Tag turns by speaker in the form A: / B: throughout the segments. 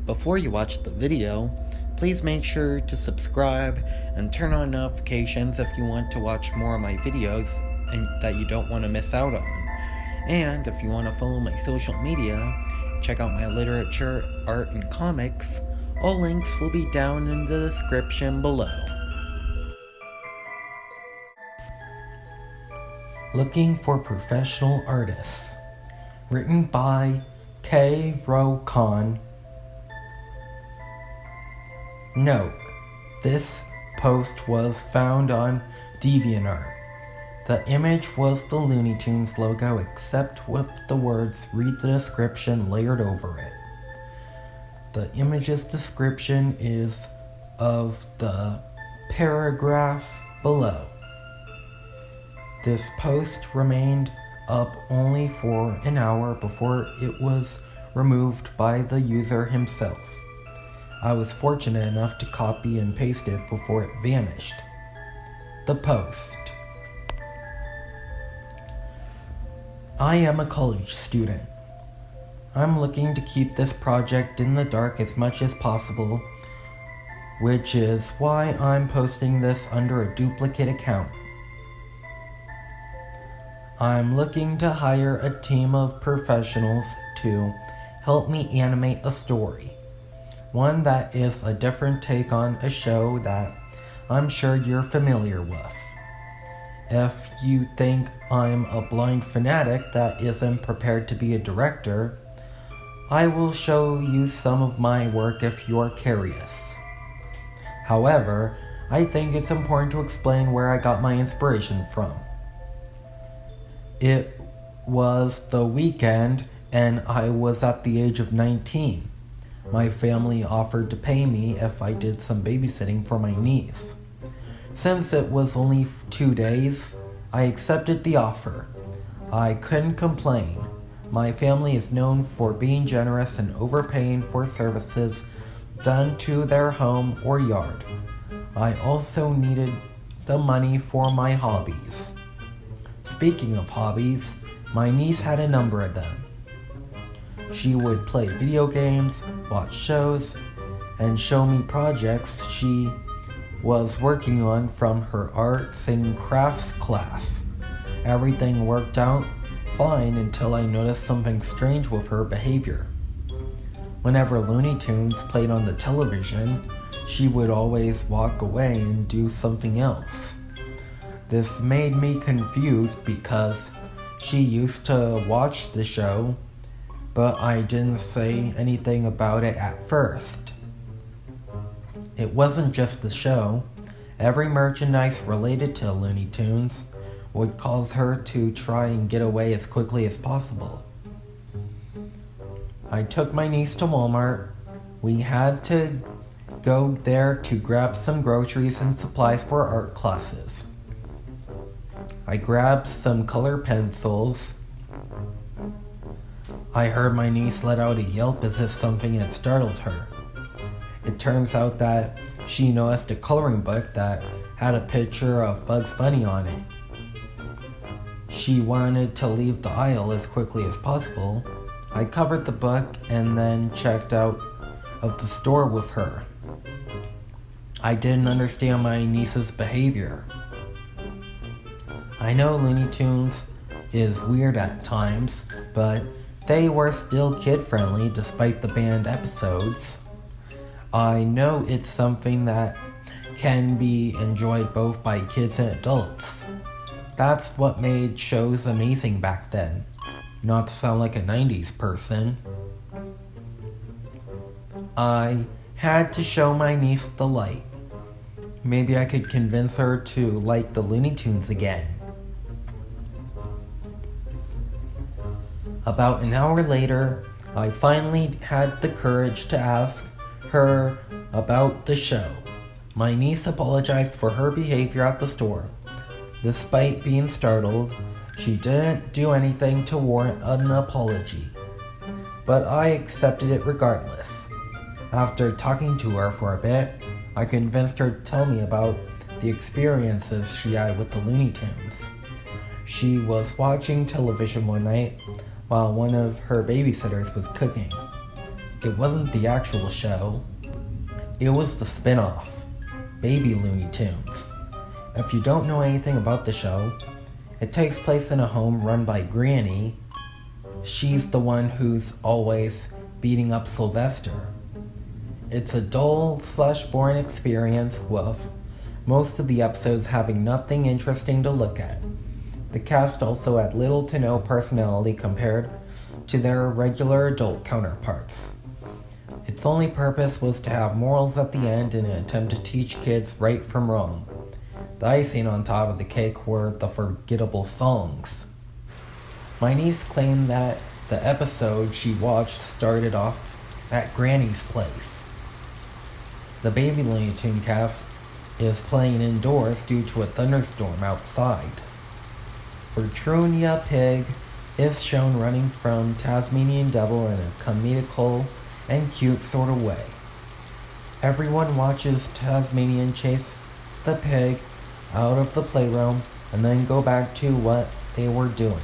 A: Before you watch the video, please make sure to subscribe and turn on notifications if you want to watch more of my videos and that you don't want to miss out on. And if you want to follow my social media, check out my literature, art, and comics. All links will be down in the description below. Looking for Professional Artists. Written by K. Ro Khan. Note: this post was found on DeviantArt. The image was the Looney Tunes logo except with the words "Read the description" layered over it. The image's description is of the paragraph below. This post remained up only for an hour before it was removed by the user himself. I was fortunate enough to copy and paste it before it vanished. The post. I am a college student. I'm looking to keep this project in the dark as much as possible, which is why I'm posting this under a duplicate account. I'm looking to hire a team of professionals to help me animate a story. One that is a different take on a show that I'm sure you're familiar with. If you think I'm a blind fanatic that isn't prepared to be a director, I will show you some of my work if you're curious. However, I think it's important to explain where I got my inspiration from. It was the weekend and I was at the age of 19. My family offered to pay me if I did some babysitting for my niece. Since it was only 2 days, I accepted the offer. I couldn't complain. My family is known for being generous and overpaying for services done to their home or yard. I also needed the money for my hobbies. Speaking of hobbies, my niece had a number of them. She would play video games, watch shows, and show me projects she was working on from her arts and crafts class. Everything worked out fine until I noticed something strange with her behavior. Whenever Looney Tunes played on the television, she would always walk away and do something else. This made me confused because she used to watch the show, but I didn't say anything about it at first. It wasn't just the show. Every merchandise related to Looney Tunes would cause her to try and get away as quickly as possible. I took my niece to Walmart. We had to go there to grab some groceries and supplies for art classes. I grabbed some color pencils. I heard my niece let out a yelp as if something had startled her. It turns out that she noticed a coloring book that had a picture of Bugs Bunny on it. She wanted to leave the aisle as quickly as possible. I covered the book and then checked out of the store with her. I didn't understand my niece's behavior. I know Looney Tunes is weird at times, but they were still kid-friendly despite the banned episodes. I know it's something that can be enjoyed both by kids and adults. That's what made shows amazing back then. Not to sound like a 90s person. I had to show my niece the light. Maybe I could convince her to like the Looney Tunes again. About an hour later, I finally had the courage to ask her about the show. My niece apologized for her behavior at the store. Despite being startled, she didn't do anything to warrant an apology. But I accepted it regardless. After talking to her for a bit, I convinced her to tell me about the experiences she had with the Looney Tunes. She was watching television one night while one of her babysitters was cooking. It wasn't the actual show. It was the spin-off, Baby Looney Tunes. If you don't know anything about the show, it takes place in a home run by Granny. She's the one who's always beating up Sylvester. It's a dull/boring experience with most of the episodes having nothing interesting to look at. The cast also had little to no personality compared to their regular adult counterparts. Its only purpose was to have morals at the end in an attempt to teach kids right from wrong. The icing on top of the cake were the forgettable songs. My niece claimed that the episode she watched started off at Granny's place. The Baby Looney Tune cast is playing indoors due to a thunderstorm outside. Petrunia Pig is shown running from Tasmanian Devil in a comical and cute sort of way. Everyone watches Tasmanian chase the pig out of the playroom and then go back to what they were doing.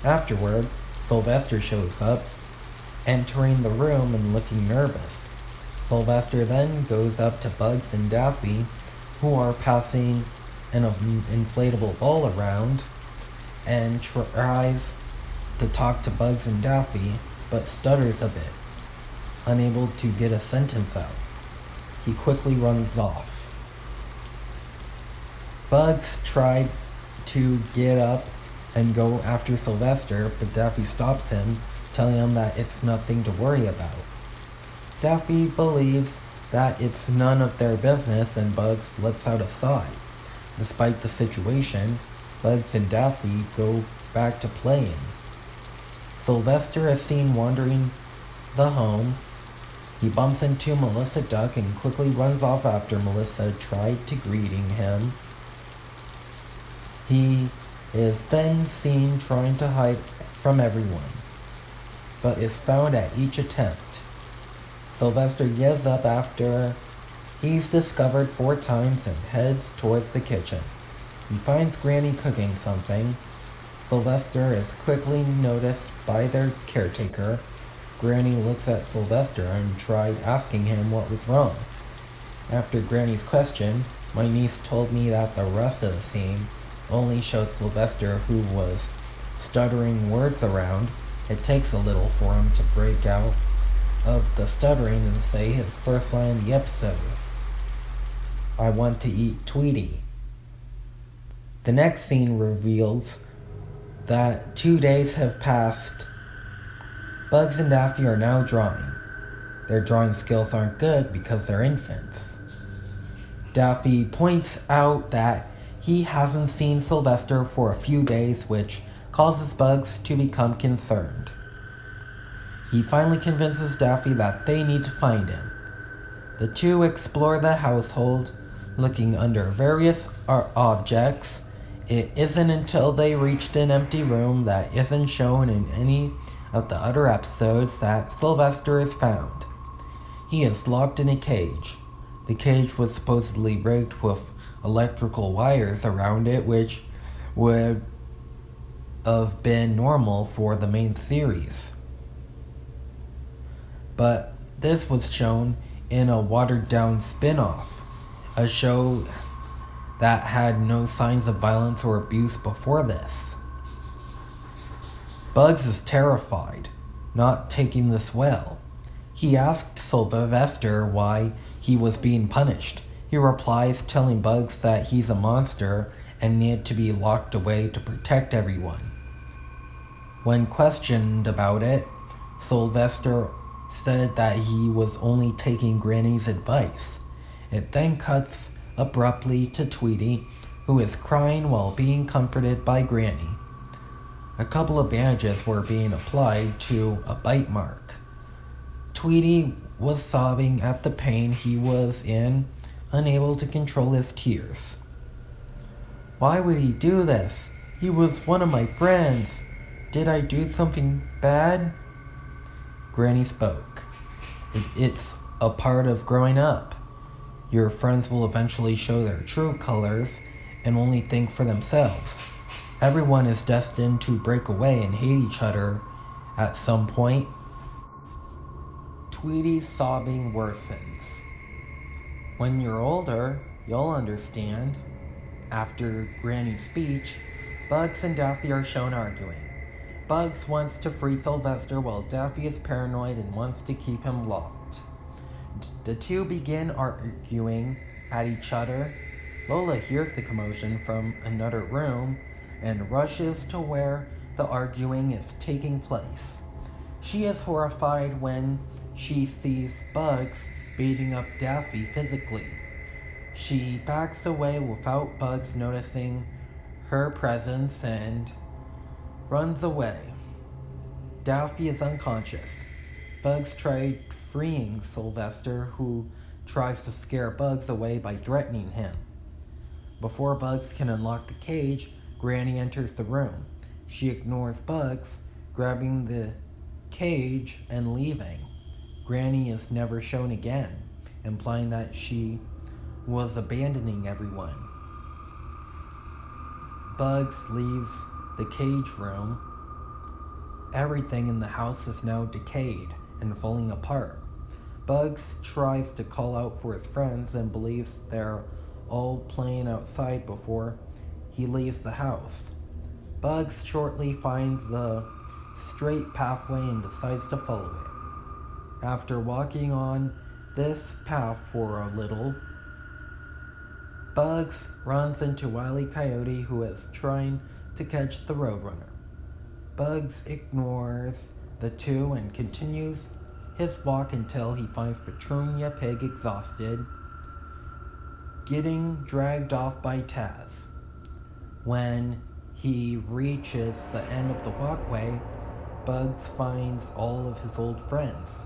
A: Afterward, Sylvester shows up, entering the room and looking nervous. Sylvester then goes up to Bugs and Daffy, who are passing an inflatable ball around, and tries to talk to Bugs and Daffy, but stutters a bit, unable to get a sentence out. He quickly runs off. Bugs tried to get up and go after Sylvester, but Daffy stops him, telling him that it's nothing to worry about. Daffy believes that it's none of their business, and Bugs lets out a sigh. Despite the situation, Bugs and Daffy go back to playing. Sylvester is seen wandering the home. He bumps into Melissa Duck and quickly runs off after Melissa tried to greeting him. He is then seen trying to hide from everyone, but is found at each attempt. Sylvester gives up after he's discovered 4 times and heads towards the kitchen. He finds Granny cooking something. Sylvester is quickly noticed by their caretaker. Granny looks at Sylvester and tried asking him what was wrong. After Granny's question, my niece told me that the rest of the scene only showed Sylvester, who was stuttering words around. It takes a little for him to break out of the stuttering and say his first line in the episode: "I want to eat Tweety." The next scene reveals that 2 days have passed. Bugs and Daffy are now drawing. Their drawing skills aren't good because they're infants. Daffy points out that he hasn't seen Sylvester for a few days, which causes Bugs to become concerned. He finally convinces Daffy that they need to find him. The two explore the household, looking under various objects. It isn't until they reached an empty room that isn't shown in any of the other episodes that Sylvester is found. He is locked in a cage. The cage was supposedly rigged with electrical wires around it, which would have been normal for the main series. But this was shown in a watered-down spin-off, a show that had no signs of violence or abuse before this. Bugs is terrified, not taking this well. He asked Sylvester why he was being punished. He replies, telling Bugs that he's a monster and needed to be locked away to protect everyone. When questioned about it, Sylvester said that he was only taking Granny's advice. It then cuts abruptly to Tweety, who is crying while being comforted by Granny. A couple of bandages were being applied to a bite mark. Tweety was sobbing at the pain he was in, unable to control his tears. "Why would he do this? He was one of my friends. Did I do something bad?" Granny spoke. It's a part of growing up. Your friends will eventually show their true colors and only think for themselves. Everyone is destined to break away and hate each other at some point. Tweety's sobbing worsens. When you're older, you'll understand. After Granny's speech, Bugs and Daffy are shown arguing. Bugs wants to free Sylvester while Daffy is paranoid and wants to keep him locked. The two begin arguing at each other. Lola hears the commotion from another room and rushes to where the arguing is taking place. She is horrified when she sees Bugs beating up Daffy physically. She backs away without Bugs noticing her presence and runs away. Daffy is unconscious. Bugs tried freeing Sylvester, who tries to scare Bugs away by threatening him. Before Bugs can unlock the cage, Granny enters the room. She ignores Bugs, grabbing the cage and leaving. Granny is never shown again, implying that she was abandoning everyone. Bugs leaves the cage room. Everything in the house is now decayed and falling apart. Bugs tries to call out for his friends and believes they're all playing outside before he leaves the house. Bugs shortly finds the straight pathway and decides to follow it. After walking on this path for a little, Bugs runs into Wile E. Coyote, who is trying to catch the Roadrunner. Bugs ignores the two and continues his walk until he finds Petunia Pig exhausted, getting dragged off by Taz. When he reaches the end of the walkway, Bugs finds all of his old friends.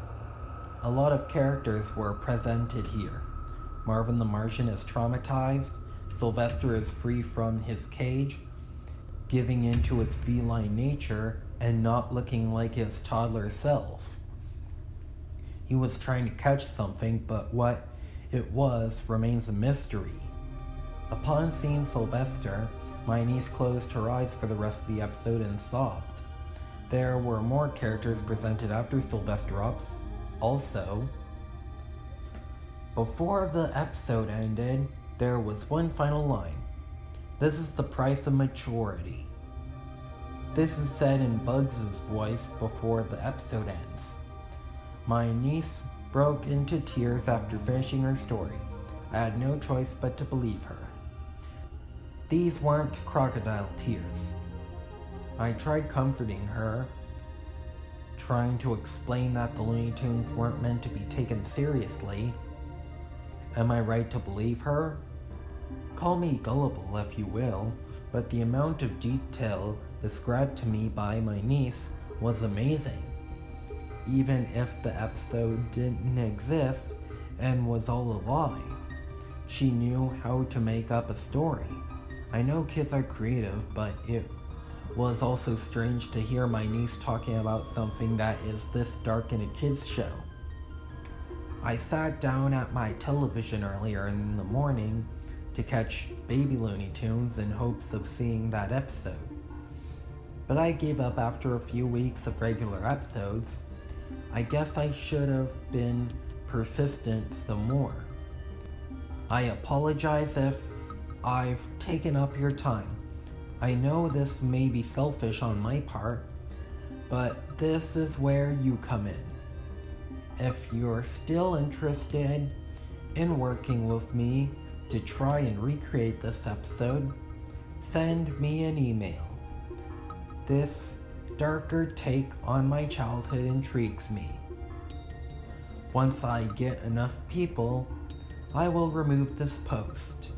A: A lot of characters were presented here. Marvin the Martian is traumatized. Sylvester is free from his cage, giving in to his feline nature and not looking like his toddler self. He was trying to catch something, but what it was remains a mystery. Upon seeing Sylvester, my niece closed her eyes for the rest of the episode and sobbed. There were more characters presented after Sylvester also. Before the episode ended, there was one final line. "This is the price of maturity." This is said in Bugs' voice before the episode ends. My niece broke into tears after finishing her story. I had no choice but to believe her. These weren't crocodile tears. I tried comforting her, trying to explain that the Looney Tunes weren't meant to be taken seriously. Am I right to believe her? Call me gullible if you will, but the amount of detail described to me by my niece was amazing. Even if the episode didn't exist and was all a lie, she knew how to make up a story. I know kids are creative, but it was also strange to hear my niece talking about something that is this dark in a kid's show. I sat down at my television earlier in the morning to catch Baby Looney Tunes in hopes of seeing that episode. But I gave up after a few weeks of regular episodes. I guess I should have been persistent some more. I apologize if I've taken up your time. I know this may be selfish on my part, but this is where you come in. If you're still interested in working with me to try and recreate this episode, send me an email. This darker take on my childhood intrigues me. Once I get enough people, I will remove this post.